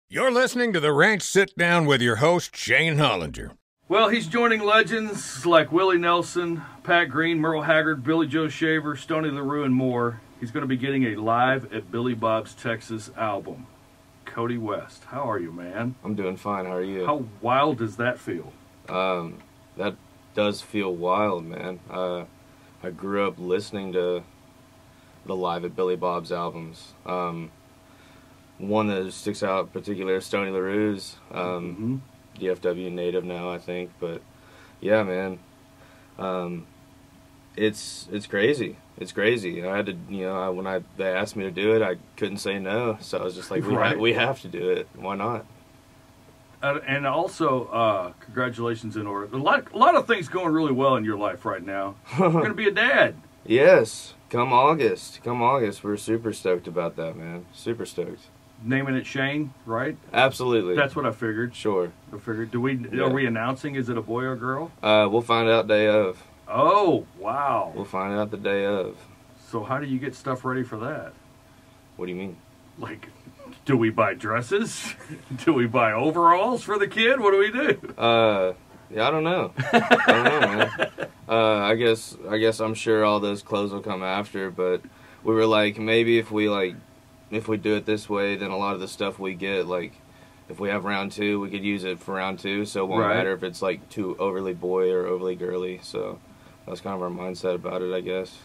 You're listening to The Ranch Sit-Down with your host, Shayne Hollinger. Well, he's joining legends like Willie Nelson, Pat Green, Merle Haggard, Billy Joe Shaver, Stoney LaRue, and more. He's going to be getting a Live at Billy Bob's Texas album. Kody West, how are you, man? I'm doing fine. How are you? How wild does that feel? That does feel wild, man. I grew up listening to the Live at Billy Bob's albums. One that sticks out in particular is Stoney LaRue's. DFW native now, I think. But yeah, man, it's crazy. It's crazy. I had to, when they asked me to do it, I couldn't say no. So I was just like, we have to do it. Why not? And also, congratulations in order. A lot of things going really well in your life right now. You're going to be a dad. Yes, come August. We're super stoked about that, man. Super stoked. Naming it Shayne, right? Absolutely. That's what I figured. Sure. I figured. Are we announcing? Is it a boy or girl? We'll find out day of. Oh, wow. We'll find out the day of. So how do you get stuff ready for that? What do you mean? Like, do we buy dresses? Do we buy overalls for the kid? What do we do? Yeah, I don't know. Man. I guess I'm sure all those clothes will come after, but we were like, maybe if we do it this way, then a lot of the stuff we get, like, if we have round two, we could use it for round two, so it won't matter if it's, like, too overly boy or overly girly, so that's kind of our mindset about it, I guess.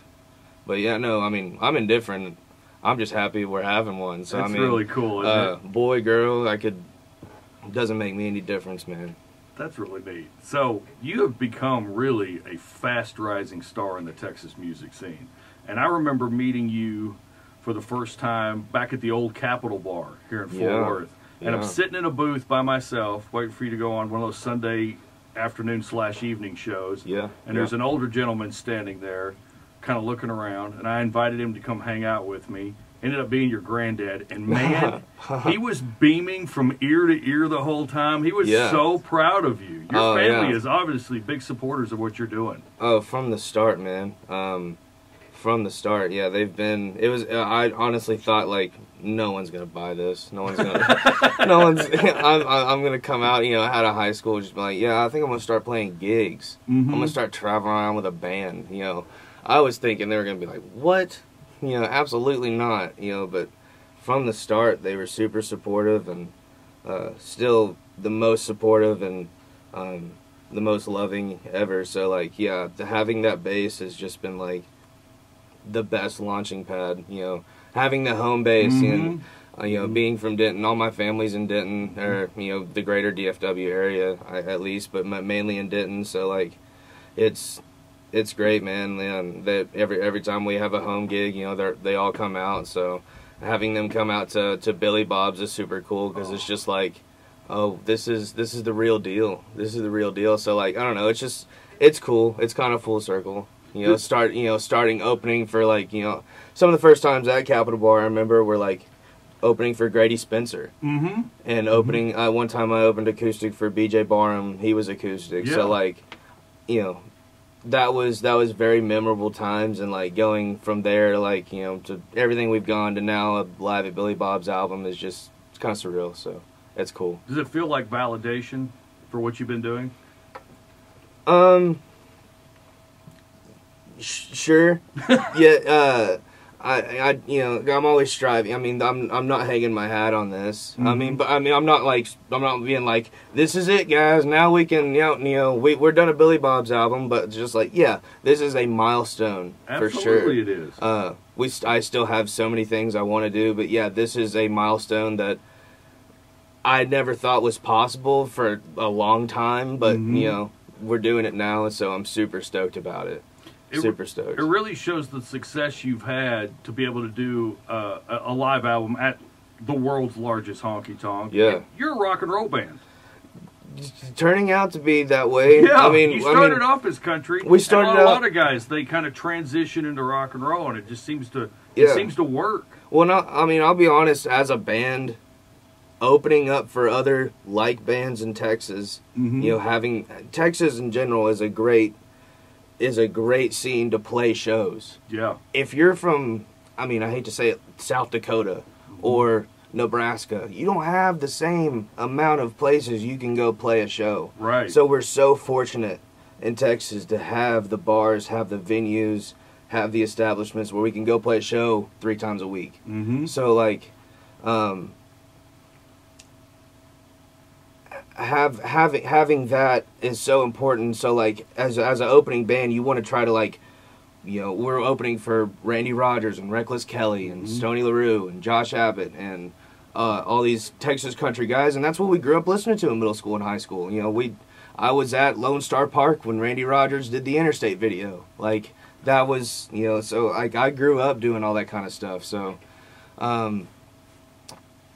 But, yeah, no, I mean, I'm indifferent. I'm just happy we're having one. So, that's really cool, isn't it? Boy, girl, it doesn't make me any difference, man. That's really neat. So, you have become really a fast-rising star in the Texas music scene. And I remember meeting you for the first time back at the old Capitol Bar here in Fort Worth. And I'm sitting in a booth by myself, waiting for you to go on one of those Sunday afternoon/evening shows. Yeah. And there's an older gentleman standing there, kind of looking around, and I invited him to come hang out with me. Ended up being your granddad, and man, he was beaming from ear to ear the whole time. He was so proud of you. Your family is obviously big supporters of what you're doing. Oh, from the start, man. From the start, yeah, they've been. It was. I honestly thought, like, no one's gonna buy this. No one's gonna. I'm gonna come out, out of high school, just be like, yeah, I think I'm gonna start playing gigs. I'm gonna start traveling around with a band. I was thinking they were gonna be like, what? Absolutely not. But from the start, they were super supportive and still the most supportive and the most loving ever. So, like, yeah, having that base has just been like the best launching pad. Having the home base and being from Denton. All my family's in Denton, or the greater DFW area at least, but mainly in Denton. So, like, it's great, man. That every time we have a home gig, they all come out. So having them come out to Billy Bob's is super cool, because it's just like, oh, this is the real deal. This is the real deal. So, like, I don't know. It's cool. It's kind of full circle. Starting opening for, like, some of the first times at Capitol Bar, I remember, were like opening for Grady Spencer. And opening, one time I opened acoustic for BJ Barham. He was acoustic. So, like, that was very memorable times, and, like, going from there to, like, to everything we've gone to now, a Live at Billy Bob's album is just, it's kind of surreal, so it's cool. Does it feel like validation for what you've been doing? Sure. Yeah, I'm always striving. I mean, I'm not hanging my hat on this. I'm not being like, this is it, guys. Now we can, we're done a Billy Bob's album, but just like, yeah, this is a milestone. Absolutely, for sure. It is. I still have so many things I want to do, but yeah, this is a milestone that I never thought was possible for a long time, but we're doing it now, so I'm super stoked about it. Super stoked. It really shows the success you've had to be able to do a live album at the world's largest honky-tonk. Yeah. You're a rock and roll band. Turning out to be that way. Yeah, you started off as country. We started a lot of guys, they kind of transition into rock and roll, and it just seems to work. Well, I'll be honest, as a band, opening up for other like bands in Texas, having Texas in general is a great scene to play shows. Yeah. If you're from, I hate to say it, South Dakota or Nebraska. You don't have the same amount of places you can go play a show. Right. So we're so fortunate in Texas to have the bars, have the venues, have the establishments where we can go play a show 3 times a week. Mm-hmm. So like, having that is so important. So like, as an opening band, you want to try to like, you know, we're opening for Randy Rogers and Reckless Kelly and Stoney LaRue and Josh Abbott and all these Texas country guys, and that's what we grew up listening to in middle school and high school. You know, I was at Lone Star Park when Randy Rogers did the Interstate video. Like, that was, you know, so like I grew up doing all that kind of stuff. So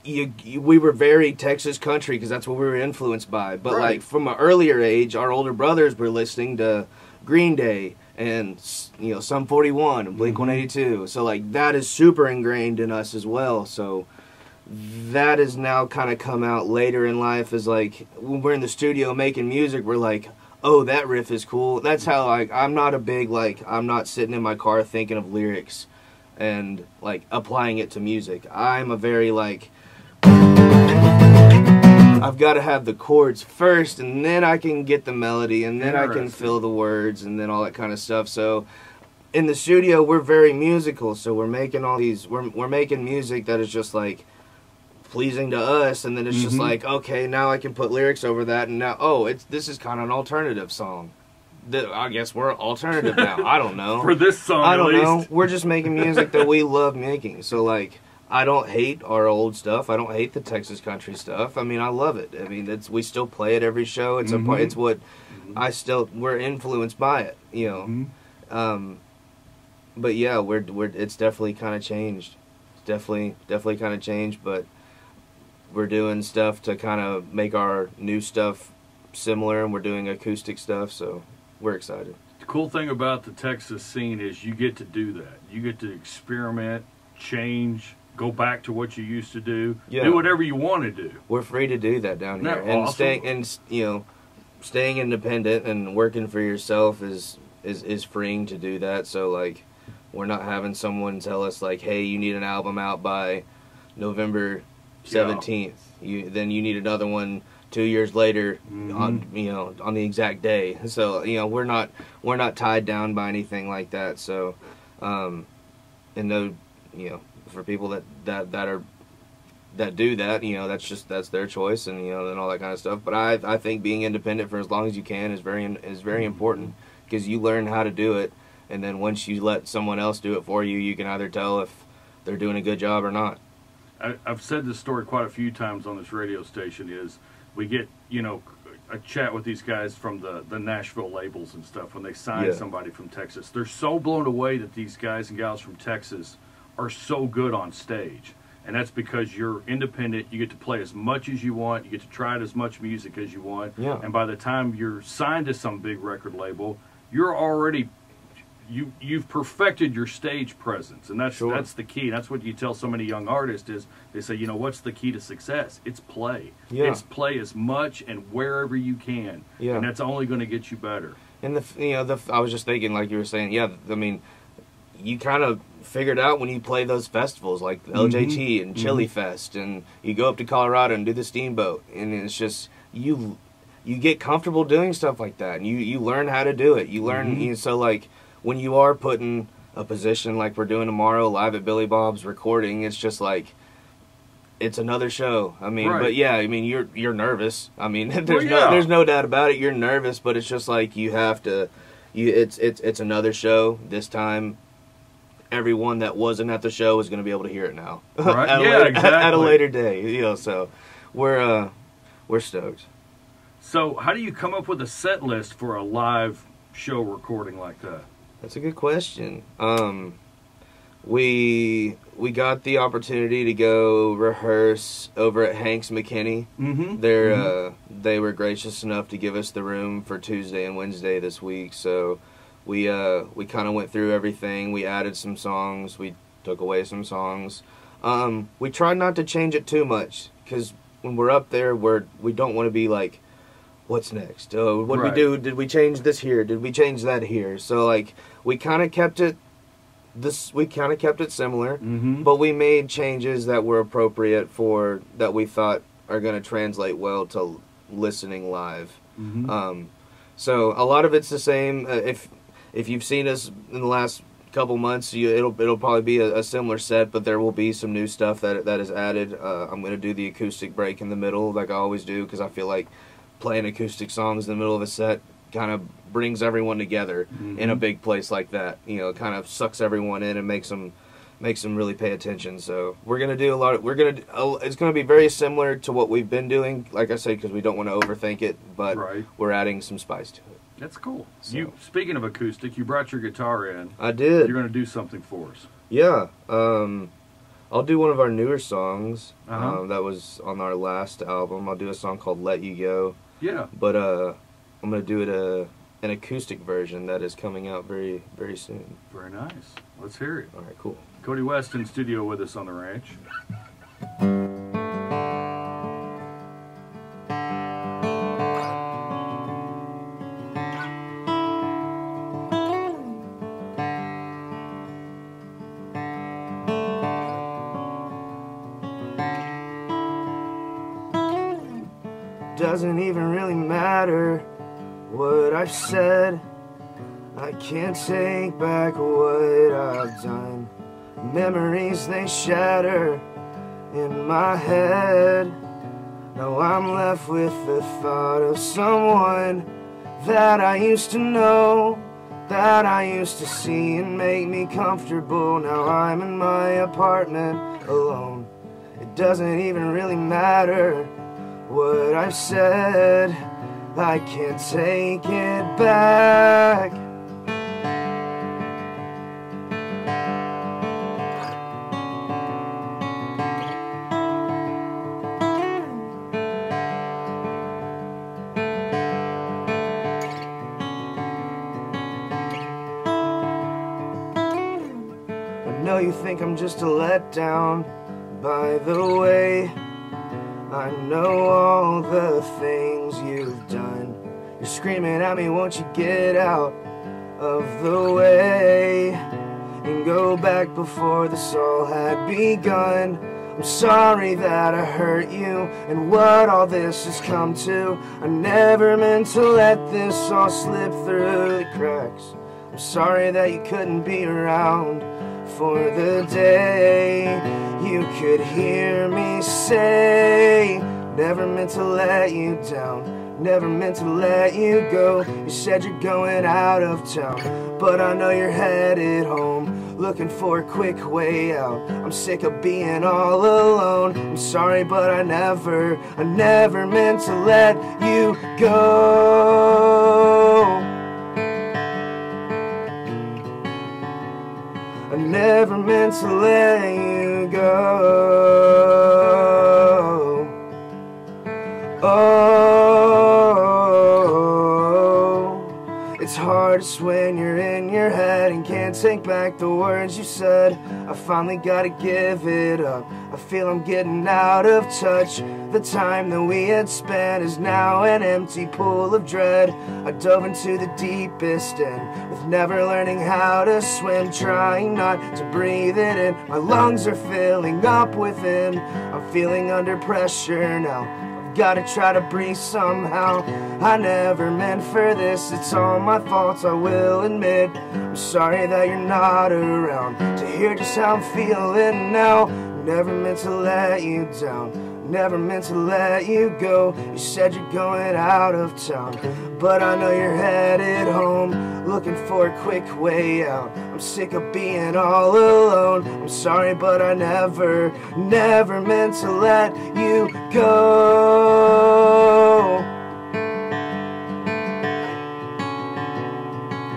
we were very Texas country because that's what we were influenced by. But like from an earlier age, our older brothers were listening to Green Day and, you know, Sum 41 and Blink 182. So like that is super ingrained in us as well. So that has now kind of come out later in life as like when we're in the studio making music, we're like, oh, that riff is cool. That's how like I'm not a big like I'm not sitting in my car thinking of lyrics and like applying it to music. I'm a very like I've got to have the chords first, and then I can get the melody, and then I can fill the words, and then all that kind of stuff. So, in the studio, we're very musical. So we're making all these, we're making music that is just like pleasing to us, and then it's just like, okay, now I can put lyrics over that, and now this is kind of an alternative song. I guess we're alternative now. I don't know. For this song, I don't know. We're just making music that we love making. So like, I don't hate our old stuff. I don't hate the Texas country stuff. I mean, I love it. I mean, we still play it every show. It's it's what we're influenced by it, you know. But yeah, it's definitely kind of changed. It's definitely kind of changed, but we're doing stuff to kind of make our new stuff similar, and we're doing acoustic stuff, so we're excited. The cool thing about the Texas scene is you get to do that. You get to experiment, change, go back to what you used to do. Yeah. Do whatever you want to do. We're free to do that down here. And awesome? Staying independent and working for yourself is freeing to do that. So like, we're not having someone tell us like, hey, you need an album out by November 17th. Then you need another one 2 years later on the exact day. So we're not tied down by anything like that. So for people that do that, that's their choice, and and all that kind of stuff. But I think being independent for as long as you can is very important, because you learn how to do it, and then once you let someone else do it for you, you can either tell if they're doing a good job or not. I've said this story quite a few times on this radio station. Is we get a chat with these guys from the Nashville labels and stuff when they sign somebody from Texas. They're so blown away that these guys and gals from Texas are so good on stage, and that's because you're independent. You get to play as much as you want. You get to try as much music as you want. Yeah. And by the time you're signed to some big record label, you're already you've perfected your stage presence, and that's the key. That's what you tell so many young artists is they say, what's the key to success? It's play. Yeah. It's play as much and wherever you can. Yeah. And that's only going to get you better. And I was just thinking, like you were saying, I mean, you kind of figured out when you play those festivals like LJT and Chili Fest, and you go up to Colorado and do the Steamboat, and it's just you get comfortable doing stuff like that, and you learn how to do it. You learn so like when you are put in a position like we're doing tomorrow live at Billy Bob's recording, it's just like it's another show. I mean, but yeah, I mean you're nervous. I mean, there's no doubt about it. You're nervous, but it's just like you have to. It's another show this time. Everyone that wasn't at the show is going to be able to hear it now. Right? Exactly. At a later day, so we're stoked. So, how do you come up with a set list for a live show recording like that? That's a good question. We got the opportunity to go rehearse over at Hanks McKinney. They were gracious enough to give us the room for Tuesday and Wednesday this week, so we kind of went through everything. We added some songs. We took away some songs. We tried not to change it too much, because when we're up there, we don't want to be like, what's next? What did we do? Did we change this here? Did we change that here? So like we kind of kept it we kind of kept it similar, but we made changes that were appropriate for that we thought are going to translate well to listening live. So a lot of it's the same. If you've seen us in the last couple months, it'll probably be a similar set, but there will be some new stuff that is added. I'm going to do the acoustic break in the middle like I always do, because I feel like playing acoustic songs in the middle of a set kind of brings everyone together in a big place like that. You know, it kind of sucks everyone in and makes them really pay attention. So we're gonna do it's gonna be very similar to what we've been doing, like I said, because we don't want to overthink it, but we're adding some spice to it. That's cool. So. Speaking of acoustic, you brought your guitar in. I did. You're gonna do something for us. Yeah. I'll do one of our newer songs that was on our last album. I'll do a song called Let You Go. Yeah. But I'm going to do it an acoustic version that is coming out very, very soon. Very nice. Let's hear it. All right, cool. Kody West in studio with us on the ranch. Doesn't even really matter what I've said. I can't take back what I've done. Memories, they shatter in my head. Now I'm left with the thought of someone that I used to know, that I used to see and make me comfortable. Now I'm in my apartment alone. It doesn't even really matter what I've said. I can't take it back. I know you think I'm just a letdown, by the way. I know all the things you've done. You're screaming at me, won't you get out of the way and go back before this all had begun. I'm sorry that I hurt you and what all this has come to. I never meant to let this all slip through the cracks. I'm sorry that you couldn't be around for the day. You could hear me say, never meant to let you down, never meant to let you go. You said you're going out of town, but I know you're headed home, looking for a quick way out. I'm sick of being all alone. I'm sorry, but I never meant to let you go. I never meant to let you go. Oh, it's hardest when you're in your head and can't take back the words you said. I finally gotta give it up. I feel I'm getting out of touch. The time that we had spent is now an empty pool of dread. I dove into the deepest end with never learning how to swim, trying not to breathe it in. My lungs are filling up within. I'm feeling under pressure now. Gotta try to breathe somehow. I never meant for this. It's all my fault, I will admit. I'm sorry that you're not around to hear just how I'm feeling now. Never meant to let you down, never meant to let you go. You said you're going out of town, but I know you're headed home, looking for a quick way out. I'm sick of being all alone. I'm sorry, but I never meant to let you go.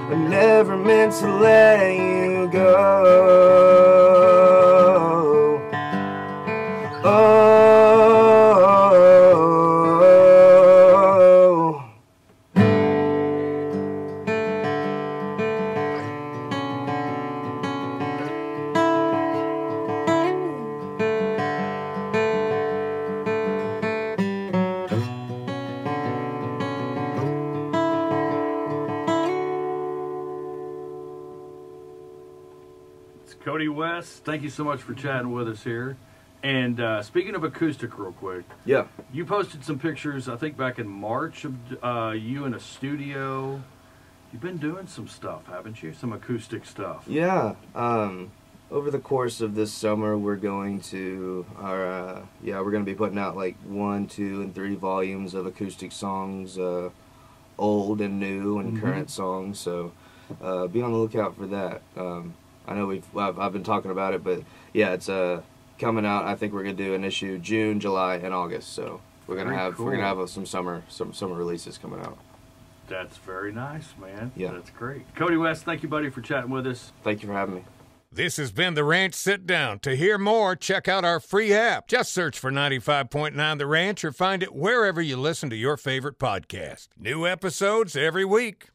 I never meant to let you go. Oh, Kody West, thank you so much for chatting with us here. And speaking of acoustic real quick, Yeah. you posted some pictures, I think back in March, of you in a studio. You've been doing some stuff, haven't you? Some acoustic stuff. Yeah. Over the course of this summer, we're going to we're going to be putting out like 1, 2, and 3 volumes of acoustic songs, old and new and current songs. So be on the lookout for that. I know I've been talking about it, but yeah, it's coming out. I think we're gonna do an issue June, July, and August. So we're gonna have some summer releases coming out. That's very nice, man. Yeah, that's great. Kody West, thank you, buddy, for chatting with us. Thank you for having me. This has been The Ranch Sit Down. To hear more, check out our free app. Just search for 95.9 The Ranch or find it wherever you listen to your favorite podcast. New episodes every week.